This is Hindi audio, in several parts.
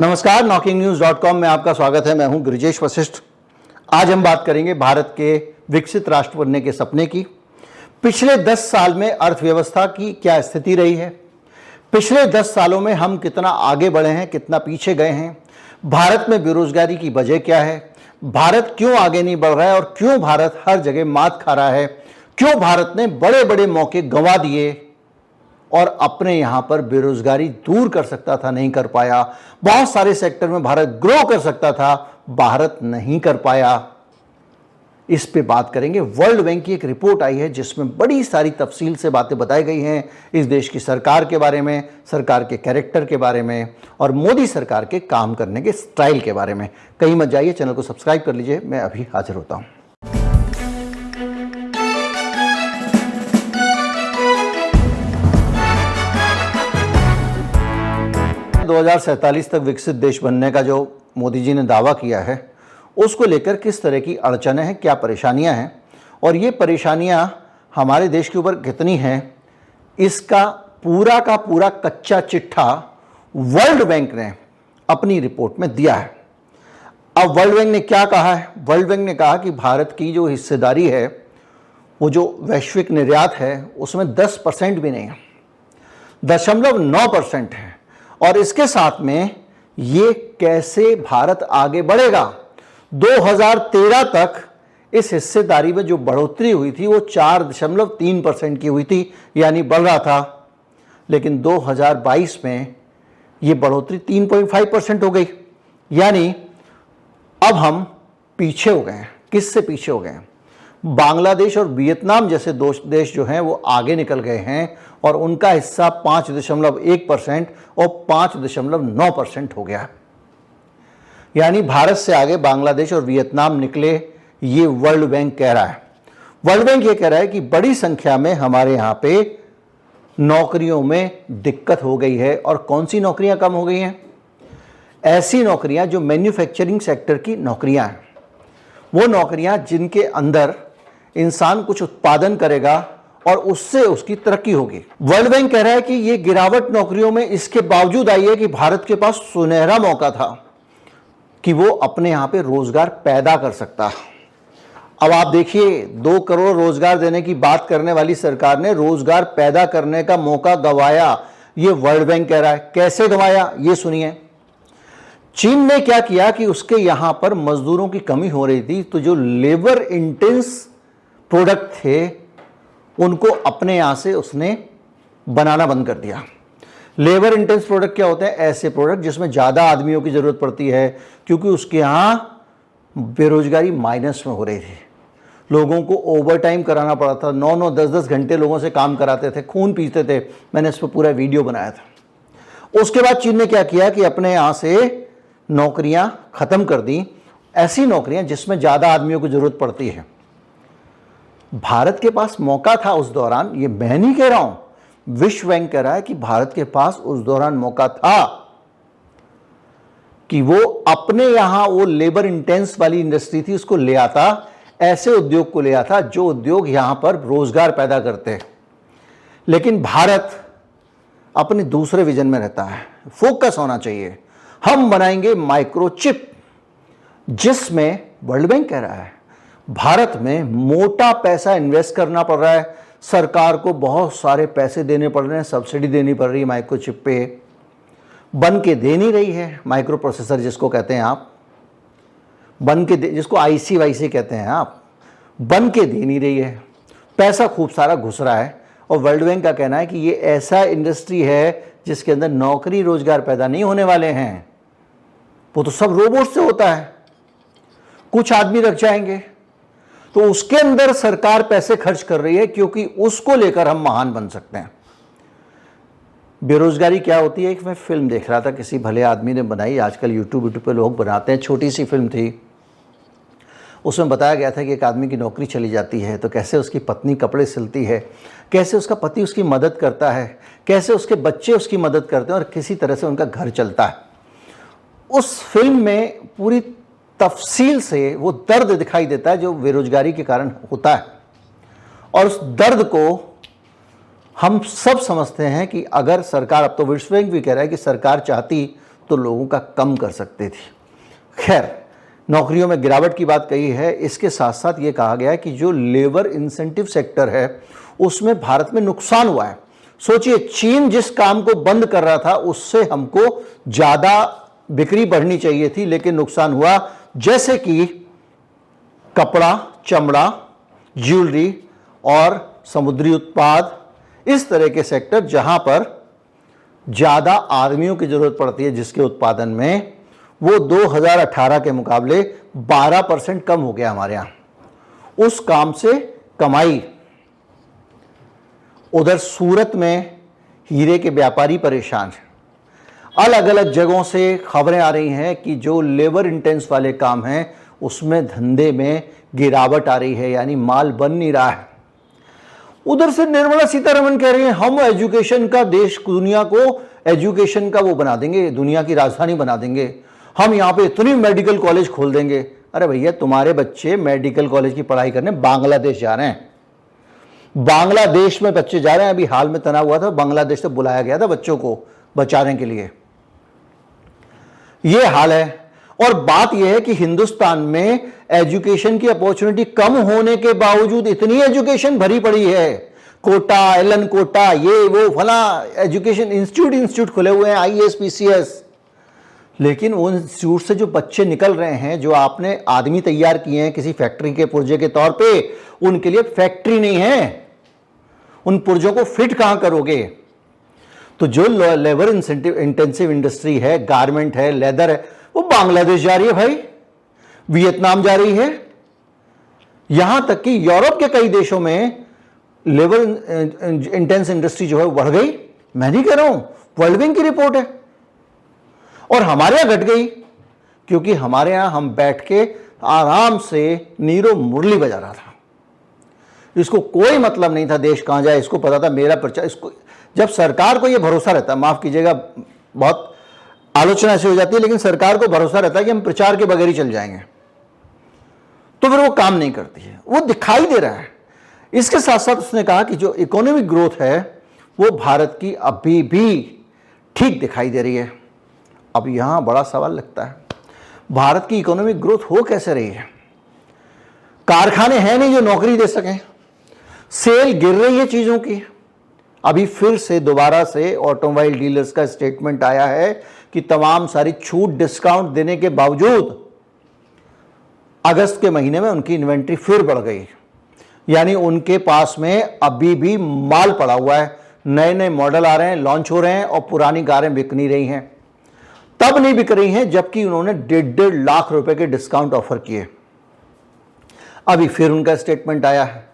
नमस्कार, NockingNews.com में आपका स्वागत है। मैं हूं गिरिजेश वशिष्ठ। आज हम बात करेंगे भारत के विकसित राष्ट्र बनने के सपने की। पिछले 10 साल में अर्थव्यवस्था की क्या स्थिति रही है, पिछले 10 सालों में हम कितना आगे बढ़े हैं, कितना पीछे गए हैं, भारत में बेरोजगारी की वजह क्या है, भारत क्यों आगे नहीं बढ़ रहा है और क्यों भारत हर जगह मात खा रहा है, क्यों भारत ने बड़े बड़े मौके गंवा दिए और अपने यहां पर बेरोजगारी दूर कर सकता था, नहीं कर पाया। बहुत सारे सेक्टर में भारत ग्रो कर सकता था, भारत नहीं कर पाया। इस पे बात करेंगे। वर्ल्ड बैंक की एक रिपोर्ट आई है जिसमें बड़ी सारी तफसील से बातें बताई गई हैं इस देश की सरकार के बारे में, सरकार के कैरेक्टर के बारे में और मोदी सरकार के काम करने के स्टाइल के बारे में। कहीं मत जाइए, चैनल को सब्सक्राइब कर लीजिए। मैं अभी हाजिर होता हूं। 2047 तक विकसित देश बनने का जो मोदी जी ने दावा किया है, उसको लेकर किस तरह की अड़चनें हैं, क्या परेशानियां हैं और ये परेशानियां हमारे देश के ऊपर कितनी हैं, इसका पूरा का पूरा कच्चा चिट्ठा वर्ल्ड बैंक ने अपनी रिपोर्ट में दिया है। अब वर्ल्ड बैंक ने क्या कहा है? वर्ल्ड बैंक ने कहा कि भारत की जो हिस्सेदारी है, वो जो वैश्विक निर्यात है, उसमें 10% भी नहीं है, 0.9% है। और इसके साथ में ये कैसे भारत आगे बढ़ेगा। 2013 तक इस हिस्सेदारी में जो बढ़ोतरी हुई थी वो 4.3% की हुई थी, यानी बढ़ रहा था। लेकिन 2022 में ये बढ़ोतरी 3.5% हो गई, यानी अब हम पीछे हो गए हैं। किससे पीछे हो गए हैं? बांग्लादेश और वियतनाम जैसे दो देश जो हैं वो आगे निकल गए हैं और उनका हिस्सा 5.1% और 5.9% हो गया। यानी भारत से आगे बांग्लादेश और वियतनाम निकले, ये वर्ल्ड बैंक कह रहा है। वर्ल्ड बैंक ये कह रहा है कि बड़ी संख्या में हमारे यहाँ पे नौकरियों में दिक्कत हो गई है। और कौन सी नौकरियां कम हो गई हैं? ऐसी नौकरियां जो मैन्युफैक्चरिंग सेक्टर की नौकरियां हैं, वो नौकरियां जिनके अंदर इंसान कुछ उत्पादन करेगा और उससे उसकी तरक्की होगी। वर्ल्ड बैंक कह रहा है कि ये गिरावट नौकरियों में इसके बावजूद आई है कि भारत के पास सुनहरा मौका था कि वो अपने यहां पे रोजगार पैदा कर सकता। अब आप देखिए, 2 करोड़ रोजगार देने की बात करने वाली सरकार ने रोजगार पैदा करने का मौका गंवाया, ये वर्ल्ड बैंक कह रहा है। कैसे गंवाया, ये सुनिए। चीन ने क्या किया कि उसके यहां पर मजदूरों की कमी हो रही थी, तो जो लेबर इंटेंस प्रोडक्ट थे उनको अपने यहां से उसने बनाना बंद कर दिया। लेबर इंटेंस प्रोडक्ट क्या होते हैं? ऐसे प्रोडक्ट जिसमें ज़्यादा आदमियों की ज़रूरत पड़ती है, क्योंकि उसके यहाँ बेरोजगारी माइनस में हो रही थी। लोगों को ओवर टाइम कराना पड़ा था, 9-9, 10-10 घंटे लोगों से काम कराते थे, खून पीते थे। मैंने इस पर पूरा वीडियो बनाया था। उसके बाद चीन ने क्या किया कि अपने यहाँ से नौकरियां ख़त्म कर दी, ऐसी नौकरियां जिसमें ज़्यादा आदमियों की ज़रूरत पड़ती है। भारत के पास मौका था उस दौरान, ये मैं नहीं कह रहा हूं, विश्व बैंक कह रहा है कि भारत के पास उस दौरान मौका था कि वो अपने यहां वो लेबर इंटेंस वाली इंडस्ट्री थी उसको ले आता, ऐसे उद्योग को ले आता जो उद्योग यहां पर रोजगार पैदा करते हैं। लेकिन भारत अपने दूसरे विजन में रहता है। फोकस होना चाहिए। हम बनाएंगे माइक्रोचिप, जिसमें वर्ल्ड बैंक कह रहा है भारत में मोटा पैसा इन्वेस्ट करना पड़ रहा है, सरकार को बहुत सारे पैसे देने पड़ रहे हैं, सब्सिडी देनी पड़ रही है माइक्रोचिप पे, बन के दे नहीं रही है। माइक्रो प्रोसेसर जिसको कहते हैं आप, बन के जिसको आईसी वाईसी कहते हैं आप, बन के दे नहीं रही है। पैसा खूब सारा घुस रहा है और वर्ल्ड बैंक का कहना है कि ये ऐसा इंडस्ट्री है जिसके अंदर नौकरी रोजगार पैदा नहीं होने वाले हैं, वो तो सब रोबोट से होता है, कुछ आदमी रख जाएंगे। तो उसके अंदर सरकार पैसे खर्च कर रही है क्योंकि उसको लेकर हम महान बन सकते हैं। बेरोजगारी क्या होती है? एक मैं फिल्म देख रहा था, किसी भले आदमी ने बनाई, आजकल यूट्यूब पे लोग बनाते हैं, छोटी सी फिल्म थी। उसमें बताया गया था कि एक आदमी की नौकरी चली जाती है तो कैसे उसकी पत्नी कपड़े सिलती है, कैसे उसका पति उसकी मदद करता है, कैसे उसके बच्चे उसकी मदद करते हैं और किसी तरह से उनका घर चलता है। उस फिल्म में पूरी तफसील से वो दर्द दिखाई देता है जो बेरोजगारी के कारण होता है। और उस दर्द को हम सब समझते हैं कि अगर सरकार, अब तो विश्व बैंक भी कह रहा है कि सरकार चाहती तो लोगों का कम कर सकते थे। खैर, नौकरियों में गिरावट की बात कही है। इसके साथ साथ ये कहा गया है कि जो लेबर इंसेंटिव सेक्टर है उसमें भारत में नुकसान हुआ है। सोचिए, चीन जिस काम को बंद कर रहा था उससे हमको ज्यादा बिक्री बढ़नी चाहिए थी, लेकिन नुकसान हुआ। जैसे कि कपड़ा, चमड़ा, ज्वेलरी और समुद्री उत्पाद, इस तरह के सेक्टर जहां पर ज्यादा आदमियों की जरूरत पड़ती है जिसके उत्पादन में, वो 2018 के मुकाबले 12% कम हो गया हमारे यहां। उस काम से कमाई। उधर सूरत में हीरे के व्यापारी परेशान हैं। अलग अलग जगहों से खबरें आ रही हैं कि जो लेबर इंटेंस वाले काम हैं उसमें धंधे में गिरावट आ रही है, यानी माल बन नहीं रहा है। उधर से निर्मला सीतारमण कह रही हैं हम एजुकेशन का देश, दुनिया को एजुकेशन का वो बना देंगे, दुनिया की राजधानी बना देंगे, हम यहाँ पे इतनी मेडिकल कॉलेज खोल देंगे। अरे भैया, तुम्हारे बच्चे मेडिकल कॉलेज की पढ़ाई करने बांग्लादेश जा रहे हैं। बांग्लादेश में बच्चे जा रहे हैं। अभी हाल में तनाव हुआ था, बांग्लादेश से बुलाया गया था बच्चों को बचाने के लिए। यह हाल है। और बात यह है कि हिंदुस्तान में एजुकेशन की अपॉर्चुनिटी कम होने के बावजूद इतनी एजुकेशन भरी पड़ी है। कोटा, एलन कोटा, ये वो फला एजुकेशन इंस्टीट्यूट खुले हुए हैं, IAS PCS। लेकिन उन इंस्टीट्यूट से जो बच्चे निकल रहे हैं, जो आपने आदमी तैयार किए हैं किसी फैक्ट्री के पुर्जे के तौर पे, उनके लिए फैक्ट्री नहीं है। उन पुर्जों को फिट कहां करोगे? तो जो लेबर इंटेंसिव इंडस्ट्री है, गारमेंट है, लेदर है, वो बांग्लादेश जा रही है भाई, वियतनाम जा रही है। यहां तक कि यूरोप के कई देशों में लेबर इंटेंस इंडस्ट्री जो है बढ़ गई। मैं नहीं कह रहा हूं, वर्ल्ड बैंक की रिपोर्ट है। और हमारे यहां घट गई, क्योंकि हमारे यहां हम बैठ के आराम से नीरव मुरली बजा रहा था। इसको कोई मतलब नहीं था देश कहां जाए, इसको पता था मेरा प्रचार। इसको जब सरकार को यह भरोसा रहता है, माफ कीजिएगा बहुत आलोचना ऐसी हो जाती है, लेकिन सरकार को भरोसा रहता है कि हम प्रचार के बगैर ही चल जाएंगे, तो फिर वो काम नहीं करती है। वो दिखाई दे रहा है। इसके साथ साथ उसने कहा कि जो इकोनॉमिक ग्रोथ है वो भारत की अभी भी ठीक दिखाई दे रही है। अब यहां बड़ा सवाल लगता है, भारत की इकोनॉमिक ग्रोथ हो कैसे रही है? कारखाने हैं नहीं जो नौकरी दे सकें, सेल गिर रही है चीजों की। अभी फिर से दोबारा से ऑटोमोबाइल डीलर्स का स्टेटमेंट आया है कि तमाम सारी छूट डिस्काउंट देने के बावजूद अगस्त के महीने में उनकी इन्वेंट्री फिर बढ़ गई। यानी उनके पास में अभी भी माल पड़ा हुआ है। नए नए मॉडल आ रहे हैं, लॉन्च हो रहे हैं, और पुरानी कारें बिक नहीं रही हैं। तब नहीं बिक रही हैं जबकि उन्होंने 1.5 लाख रुपए के डिस्काउंट ऑफर किए। अभी फिर उनका स्टेटमेंट आया है।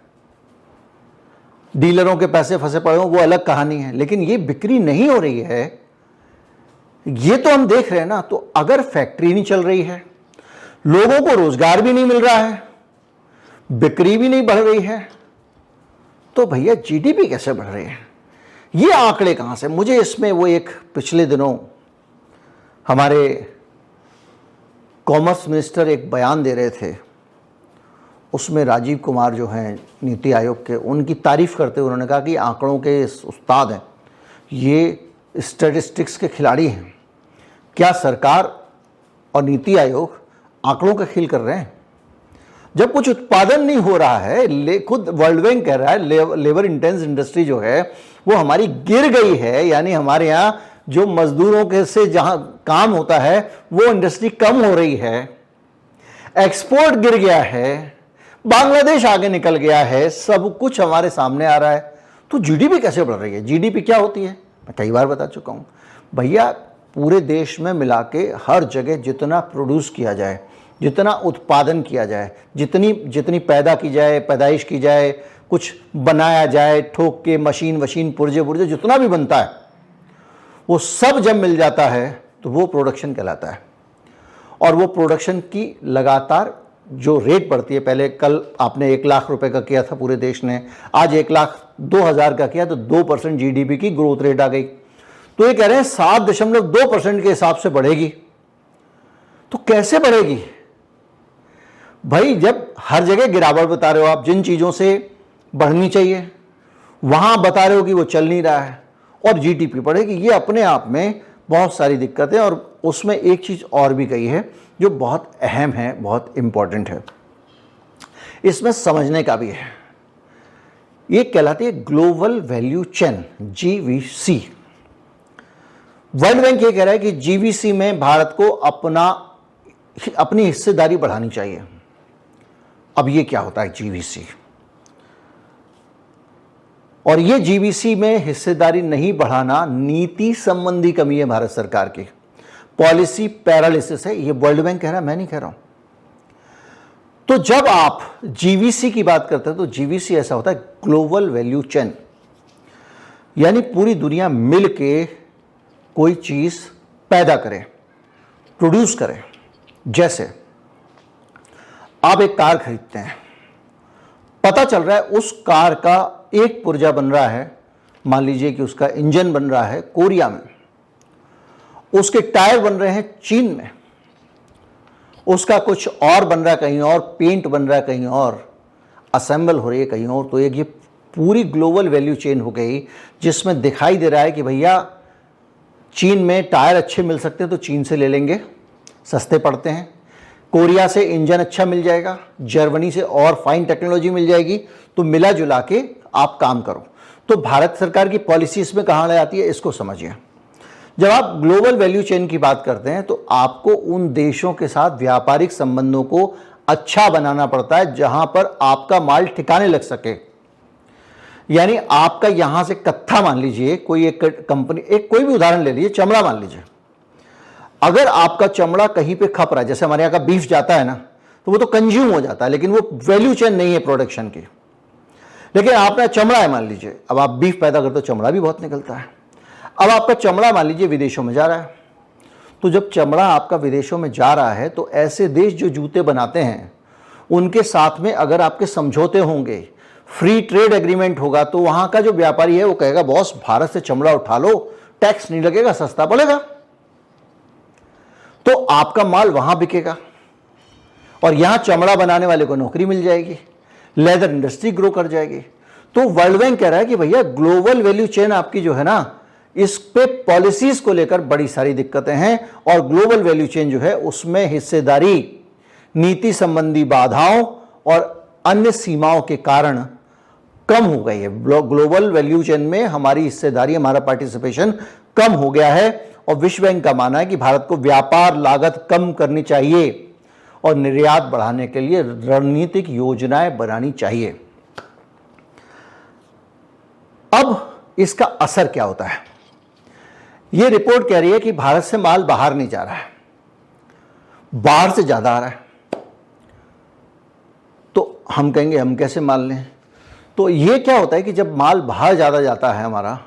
डीलरों के पैसे फंसे पड़े हों वो अलग कहानी है, लेकिन ये बिक्री नहीं हो रही है, ये तो हम देख रहे हैं ना। तो अगर फैक्ट्री नहीं चल रही है, लोगों को रोजगार भी नहीं मिल रहा है, बिक्री भी नहीं बढ़ रही है, तो भैया GDP कैसे बढ़ रही है? ये आंकड़े कहां से? मुझे इसमें वो एक पिछले दिनों हमारे कॉमर्स मिनिस्टर एक बयान दे रहे थे, उसमें राजीव कुमार जो हैं नीति आयोग के, उनकी तारीफ करते हुए उन्होंने कहा कि आंकड़ों के उस्ताद हैं, ये स्टैटिस्टिक्स के खिलाड़ी हैं। क्या सरकार और नीति आयोग आंकड़ों का खेल कर रहे हैं? जब कुछ उत्पादन नहीं हो रहा है, खुद वर्ल्ड बैंक कह रहा है लेबर इंटेंस इंडस्ट्री जो है वो हमारी गिर गई है, यानी हमारे यहाँ जो मजदूरों के से जहां काम होता है वो इंडस्ट्री कम हो रही है, एक्सपोर्ट गिर गया है, बांग्लादेश आगे निकल गया है, सब कुछ हमारे सामने आ रहा है, तो GDP कैसे बढ़ रही है? GDP क्या होती है मैं कई बार बता चुका हूं भैया। पूरे देश में मिला के हर जगह जितना प्रोड्यूस किया जाए, जितना उत्पादन किया जाए, जितनी पैदा की जाए, पैदाइश की जाए, कुछ बनाया जाए, ठोक के मशीन पुर्जे जितना भी बनता है, वो सब जब मिल जाता है तो वो प्रोडक्शन कहलाता है। और वो प्रोडक्शन की लगातार जो रेट बढ़ती है, पहले कल आपने 1 लाख रुपए का किया था पूरे देश ने, आज 1,02,000 का किया, तो 2% GDP की ग्रोथ रेट आ गई। तो ये कह रहे हैं 7.2% के हिसाब से बढ़ेगी। तो कैसे बढ़ेगी भाई? जब हर जगह गिरावट बता रहे हो आप, जिन चीजों से बढ़नी चाहिए वहां बता रहे हो कि वो चल नहीं रहा है, और GDP बढ़ेगी। ये अपने आप में बहुत सारी दिक्कतें, और उसमें एक चीज़ और भी कही है जो बहुत अहम है, बहुत इम्पॉर्टेंट है, इसमें समझने का भी है। ये कहलाती है global value chain, GVC। World bank ये कह रहा है कि GVC में भारत को अपनी हिस्सेदारी बढ़ानी चाहिए। अब ये क्या होता है GVC? और ये GVC में हिस्सेदारी नहीं बढ़ाना नीति संबंधी कमी है भारत सरकार की, पॉलिसी पैरालिसिस है। ये वर्ल्ड बैंक कह रहा है, मैं नहीं कह रहा हूं। तो जब आप GVC की बात करते हैं तो GVC ऐसा होता है ग्लोबल वैल्यू चेन, यानी पूरी दुनिया मिल के कोई चीज पैदा करे, प्रोड्यूस करे। जैसे आप एक कार खरीदते हैं, पता चल रहा है उस कार का एक पुर्जा बन रहा है, मान लीजिए कि उसका इंजन बन रहा है कोरिया में, उसके टायर बन रहे हैं चीन में, उसका कुछ और बन रहा है कहीं और, पेंट बन रहा है कहीं और, असेंबल हो रही है कहीं और। तो एक ये पूरी ग्लोबल वैल्यू चेन हो गई जिसमें दिखाई दे रहा है कि भैया चीन में टायर अच्छे मिल सकते हैं तो चीन से ले लेंगे, सस्ते पड़ते हैं। कोरिया से इंजन अच्छा मिल जाएगा, जर्मनी से और फाइन टेक्नोलॉजी मिल जाएगी, तो मिला जुला के आप काम करो। तो भारत सरकार की पॉलिसी इसमें कहाँ ले आती है, इसको समझिए। जब आप ग्लोबल वैल्यू चेन की बात करते हैं तो आपको उन देशों के साथ व्यापारिक संबंधों को अच्छा बनाना पड़ता है जहां पर आपका माल ठिकाने लग सके। यानी आपका यहां से कत्था, मान लीजिए कोई एक कंपनी, एक कोई भी उदाहरण ले लीजिए, चमड़ा मान लीजिए, अगर आपका चमड़ा कहीं पे खप रहा है, जैसे हमारे यहाँ का बीफ जाता है ना, तो वो तो कंज्यूम हो जाता है, लेकिन वो वैल्यू चेन नहीं है प्रोडक्शन की। लेकिन आपने चमड़ा है मान लीजिए, अब आप बीफ पैदा करते हो, चमड़ा भी बहुत निकलता है। अब आपका चमड़ा मान लीजिए विदेशों में जा रहा है, तो जब चमड़ा आपका विदेशों में जा रहा है तो ऐसे देश जो जूते बनाते हैं उनके साथ में अगर आपके समझौते होंगे, फ्री ट्रेड एग्रीमेंट होगा, तो वहां का जो व्यापारी है वो कहेगा बॉस भारत से चमड़ा उठा लो, टैक्स नहीं लगेगा, सस्ता पड़ेगा, तो आपका माल वहां बिकेगा और यहां चमड़ा बनाने वाले को नौकरी मिल जाएगी, लेदर इंडस्ट्री ग्रो कर जाएगी। तो वर्ल्ड बैंक कह रहा है कि भैया ग्लोबल वैल्यू चेन आपकी जो है ना, इस पे पॉलिसीज को लेकर बड़ी सारी दिक्कतें हैं, और ग्लोबल वैल्यू चेन जो है उसमें हिस्सेदारी नीति संबंधी बाधाओं और अन्य सीमाओं के कारण कम हो गई है। ग्लोबल वैल्यू चेन में हमारी हिस्सेदारी, हमारा पार्टिसिपेशन कम हो गया है, और विश्व बैंक का मानना है कि भारत को व्यापार लागत कम करनी चाहिए और निर्यात बढ़ाने के लिए रणनीतिक योजनाएं बनानी चाहिए। अब इसका असर क्या होता है? यह रिपोर्ट कह रही है कि भारत से माल बाहर नहीं जा रहा है, बाहर से ज्यादा आ रहा है। तो हम कहेंगे हम कैसे माल लें? तो यह क्या होता है कि जब माल बाहर ज्यादा जाता है हमारा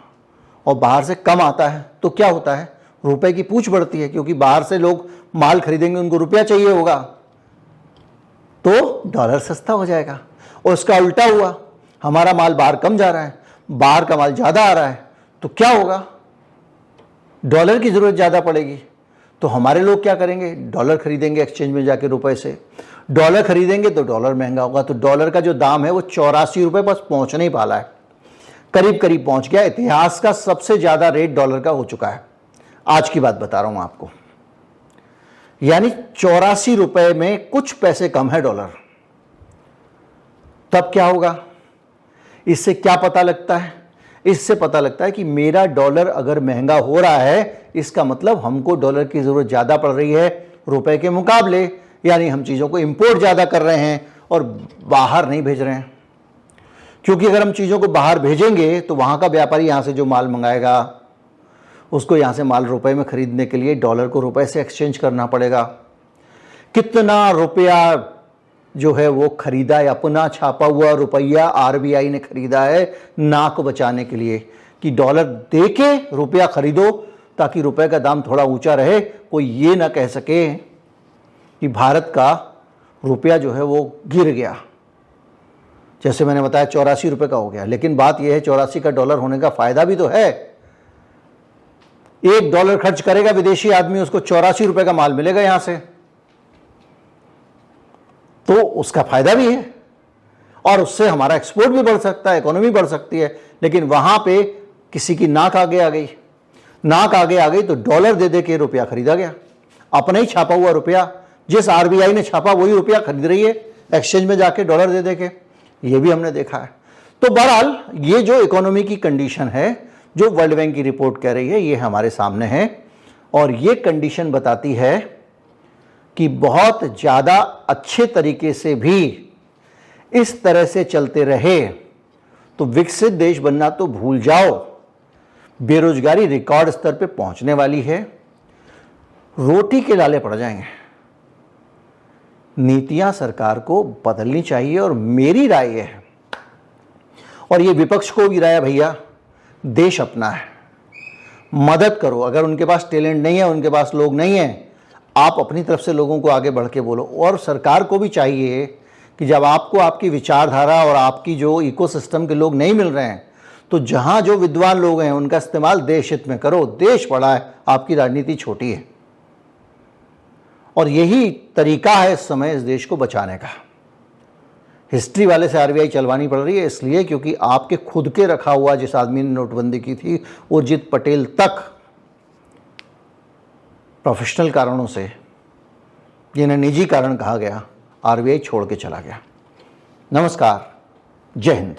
और बाहर से कम आता है तो क्या होता है, रुपए की पूछ बढ़ती है, क्योंकि बाहर से लोग माल खरीदेंगे, उनको रुपया चाहिए होगा, तो डॉलर सस्ता हो जाएगा। और उसका उल्टा हुआ, हमारा माल बाहर कम जा रहा है, बाहर का माल ज्यादा आ रहा है, तो क्या होगा, डॉलर की जरूरत ज्यादा पड़ेगी। तो हमारे लोग क्या करेंगे, डॉलर खरीदेंगे एक्सचेंज में जाके रुपए से। डॉलर खरीदेंगे तो डॉलर महंगा होगा, तो डॉलर का जो दाम है वो 84 रुपए बस पहुंच नहीं पाला है, करीब करीब पहुंच गया। इतिहास का सबसे ज्यादा रेट डॉलर का हो चुका है, आज की बात बता रहा हूं आपको। यानी 84 रुपए में कुछ पैसे कम है डॉलर। तब क्या होगा, इससे क्या पता लगता है? इससे पता लगता है कि मेरा डॉलर अगर महंगा हो रहा है, इसका मतलब हमको डॉलर की जरूरत ज्यादा पड़ रही है रुपए के मुकाबले, यानी हम चीजों को इंपोर्ट ज्यादा कर रहे हैं और बाहर नहीं भेज रहे हैं। क्योंकि अगर हम चीजों को बाहर भेजेंगे तो वहां का व्यापारी यहां से जो माल मंगाएगा उसको यहां से माल रुपए में खरीदने के लिए डॉलर को रुपए से एक्सचेंज करना पड़ेगा। कितना रुपया जो है वो खरीदा है, अपना छापा हुआ रुपया आरबीआई ने खरीदा है नाक बचाने के लिए, कि डॉलर देके रुपया खरीदो ताकि रुपए का दाम थोड़ा ऊंचा रहे, कोई ये ना कह सके कि भारत का रुपया जो है वो गिर गया। जैसे मैंने बताया 84 रुपए का हो गया, लेकिन बात यह है 84 का डॉलर होने का फायदा भी तो है। $1 खर्च करेगा विदेशी आदमी, उसको 84 रुपए का माल मिलेगा यहां से, तो उसका फायदा भी है और उससे हमारा एक्सपोर्ट भी बढ़ सकता है, इकोनॉमी बढ़ सकती है। लेकिन वहां पे किसी की नाक आगे आ गई। नाक आगे आ गई तो डॉलर दे दे के रुपया खरीदा गया। अपना ही छापा हुआ रुपया, जिस आरबीआई ने छापा वही रुपया खरीद रही है एक्सचेंज में जाके डॉलर दे दे के। ये भी हमने देखा है। तो बहरहाल ये जो इकोनॉमी की कंडीशन है, जो वर्ल्ड बैंक की रिपोर्ट कह रही है, ये हमारे सामने है। और ये कंडीशन बताती है कि बहुत ज़्यादा अच्छे तरीके से भी इस तरह से चलते रहे तो विकसित देश बनना तो भूल जाओ, बेरोजगारी रिकॉर्ड स्तर पे पहुंचने वाली है, रोटी के लाले पड़ जाएंगे। नीतियां सरकार को बदलनी चाहिए। और मेरी राय है, और ये विपक्ष को भी राय है, भैया देश अपना है, मदद करो। अगर उनके पास टैलेंट नहीं है, उनके पास लोग नहीं है, आप अपनी तरफ से लोगों को आगे बढ़ के बोलो। और सरकार को भी चाहिए कि जब आपको आपकी विचारधारा और आपकी जो इकोसिस्टम के लोग नहीं मिल रहे हैं, तो जहां जो विद्वान लोग हैं उनका इस्तेमाल देश हित में करो। देश बड़ा है, आपकी राजनीति छोटी है। और यही तरीका है इस समय इस देश को बचाने का। हिस्ट्री वाले से आरबीआई चलवानी पड़ रही है इसलिए क्योंकि आपके खुद के रखा हुआ जिस आदमी ने नोटबंदी की थी, उर्जित पटेल तक प्रोफेशनल कारणों से, जिन्हें निजी कारण कहा गया, आरबीआई छोड़ के चला गया। नमस्कार, जय हिंद।